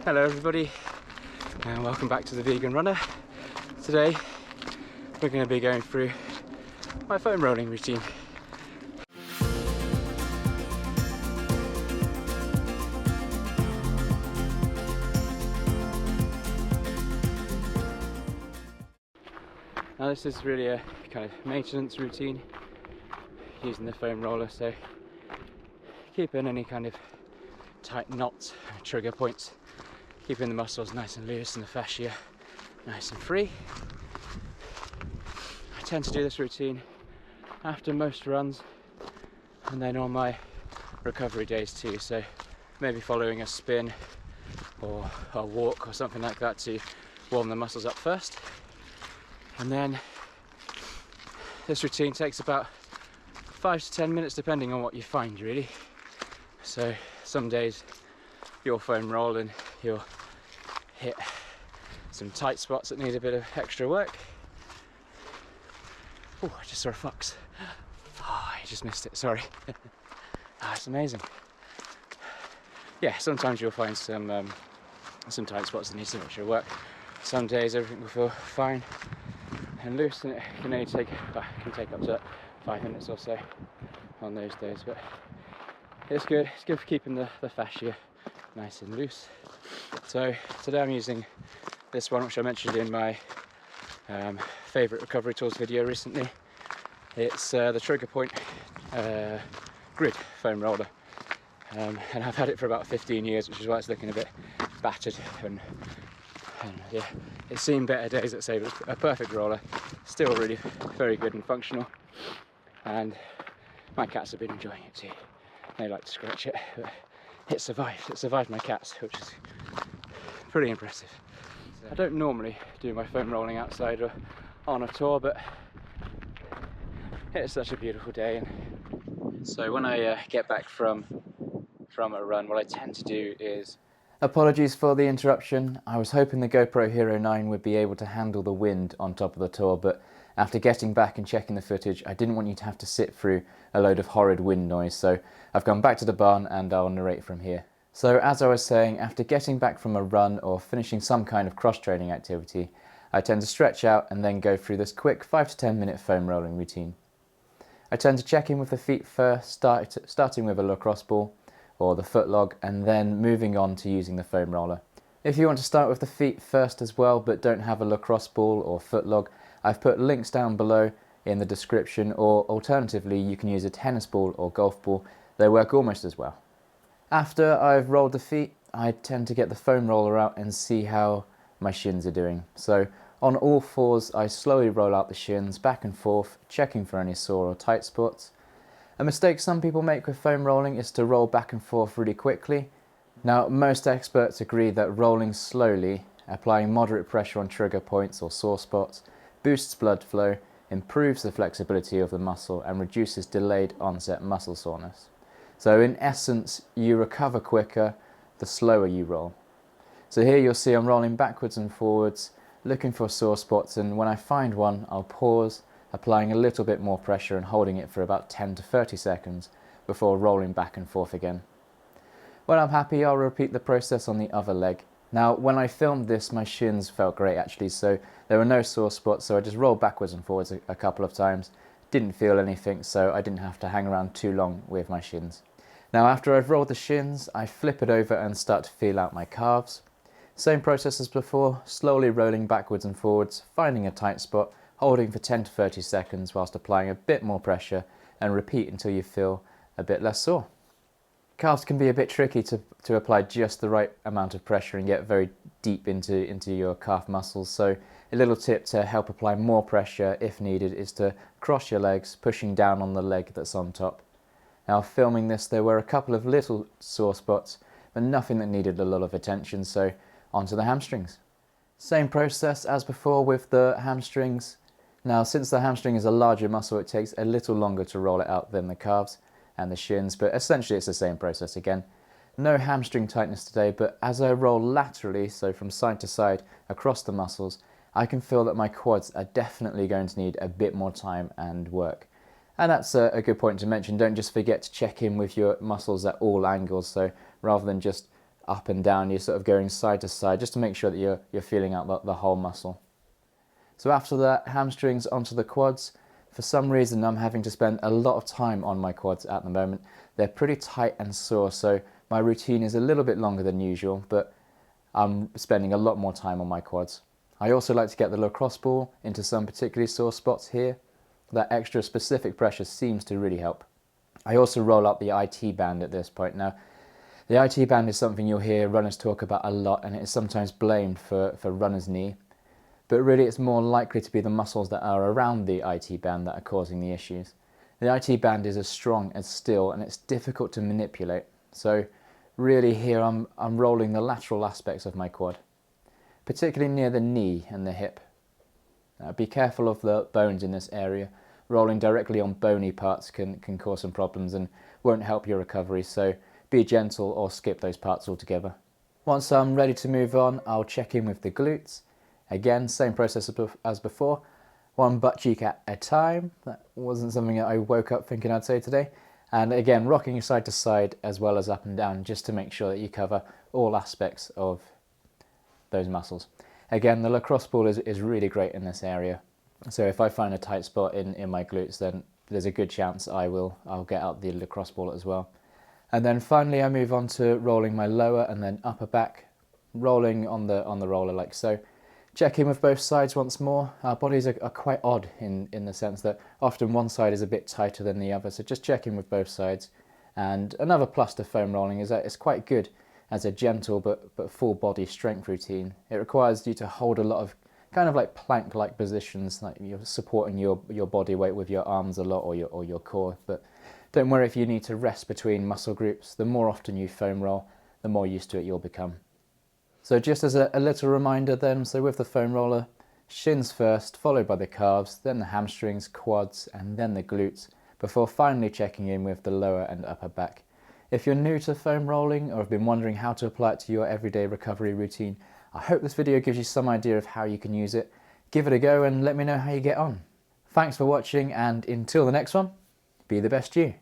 Hello everybody, and welcome back to the Vegan Runner. Today we're going to be going through my foam rolling routine. Now this is really a kind of maintenance routine using the foam roller, so keeping any kind of tight knots, trigger points, keeping the muscles nice and loose and the fascia nice and free. I tend to do this routine after most runs and then on my recovery days too, so maybe following a spin or a walk or something like that to warm the muscles up first. And then this routine takes about 5 to 10 minutes depending on what you find really. So some days you'll foam roll and you'll hit some tight spots that need a bit of extra work. Oh, I just saw a fox. Oh, I just missed it, sorry. It's amazing. Yeah, sometimes you'll find some tight spots that need some extra work. Some days everything will feel fine and loose, and it can only take up to 5 minutes or so on those days, but it's good for keeping the fascia nice and loose. So today I'm using this one, which I mentioned in my favourite recovery tools video recently. It's the Trigger Point grid foam roller, and I've had it for about 15 years, which is why it's looking a bit battered and yeah, it's seen better days, let's say, but it's a perfect roller, still really very good and functional, and my cats have been enjoying it too. They like to scratch it, but it survived my cats, which is pretty impressive. I don't normally do my foam rolling outside or on a tour, but it's such a beautiful day, and so when I get back from a run, what I tend to do is... Apologies for the interruption. I was hoping the GoPro Hero 9 would be able to handle the wind on top of the tour, but after getting back and checking the footage, I didn't want you to have to sit through a load of horrid wind noise, so I've gone back to the barn and I'll narrate from here. So as I was saying, after getting back from a run or finishing some kind of cross-training activity, I tend to stretch out and then go through this quick 5 to 10 minute foam rolling routine. I tend to check in with the feet first, starting with a lacrosse ball or the foot log, and then moving on to using the foam roller. If you want to start with the feet first as well but don't have a lacrosse ball or foot log, I've put links down below in the description, or alternatively you can use a tennis ball or golf ball. They work almost as well. After I've rolled the feet, I tend to get the foam roller out and see how my shins are doing. So on all fours I slowly roll out the shins back and forth, checking for any sore or tight spots. A mistake some people make with foam rolling is to roll back and forth really quickly. Now, most experts agree that rolling slowly, applying moderate pressure on trigger points or sore spots, boosts blood flow, improves the flexibility of the muscle and reduces delayed onset muscle soreness. So in essence, you recover quicker the slower you roll. So here you'll see I'm rolling backwards and forwards, looking for sore spots, and when I find one, I'll pause, applying a little bit more pressure and holding it for about 10 to 30 seconds before rolling back and forth again. When I'm happy, I'll repeat the process on the other leg. Now, when I filmed this, my shins felt great actually, so there were no sore spots, so I just rolled backwards and forwards a couple of times. Didn't feel anything, so I didn't have to hang around too long with my shins. Now, after I've rolled the shins, I flip it over and start to feel out my calves. Same process as before, slowly rolling backwards and forwards, finding a tight spot, holding for 10 to 30 seconds whilst applying a bit more pressure, and repeat until you feel a bit less sore. Calves can be a bit tricky to apply just the right amount of pressure and get very deep into your calf muscles, so a little tip to help apply more pressure if needed is to cross your legs, pushing down on the leg that's on top. Now, filming this, there were a couple of little sore spots, but nothing that needed a lot of attention, so onto the hamstrings. Same process as before with the hamstrings. Now, since the hamstring is a larger muscle, it takes a little longer to roll it out than the calves and the shins, but essentially it's the same process again. No hamstring tightness today, but as I roll laterally, so from side to side across the muscles, I can feel that my quads are definitely going to need a bit more time and work. And that's a good point to mention. Don't just forget to check in with your muscles at all angles, so rather than just up and down, you're sort of going side to side just to make sure that you're feeling out the whole muscle. So after that, hamstrings onto the quads. For some reason, I'm having to spend a lot of time on my quads at the moment. They're pretty tight and sore, so my routine is a little bit longer than usual, but I'm spending a lot more time on my quads. I also like to get the lacrosse ball into some particularly sore spots here. That extra specific pressure seems to really help. I also roll out the IT band at this point. Now, the IT band is something you'll hear runners talk about a lot, and it is sometimes blamed for runner's knee. But really it's more likely to be the muscles that are around the IT band that are causing the issues. The IT band is as strong as steel, and it's difficult to manipulate. So really here I'm rolling the lateral aspects of my quad, particularly near the knee and the hip. Be careful of the bones in this area. Rolling directly on bony parts can cause some problems and won't help your recovery, so be gentle or skip those parts altogether. Once I'm ready to move on, I'll check in with the glutes. Again, same process as before, one butt cheek at a time. That wasn't something that I woke up thinking I'd say today. And again, rocking side to side as well as up and down, just to make sure that you cover all aspects of those muscles. Again, the lacrosse ball is really great in this area. So if I find a tight spot in my glutes, then there's a good chance I'll get out the lacrosse ball as well. And then finally I move on to rolling my lower and then upper back, rolling on the roller like so. Check in with both sides once more. Our bodies are quite odd in the sense that often one side is a bit tighter than the other, so just check in with both sides. And another plus to foam rolling is that it's quite good as a gentle but full body strength routine. It requires you to hold a lot of kind of like plank-like positions, like you're supporting your body weight with your arms a lot or your core. But don't worry if you need to rest between muscle groups. The more often you foam roll, the more used to it you'll become. So just as a little reminder then, so with the foam roller, shins first, followed by the calves, then the hamstrings, quads, and then the glutes, before finally checking in with the lower and upper back. If you're new to foam rolling or have been wondering how to apply it to your everyday recovery routine, I hope this video gives you some idea of how you can use it. Give it a go and let me know how you get on. Thanks for watching, and until the next one, be the best you.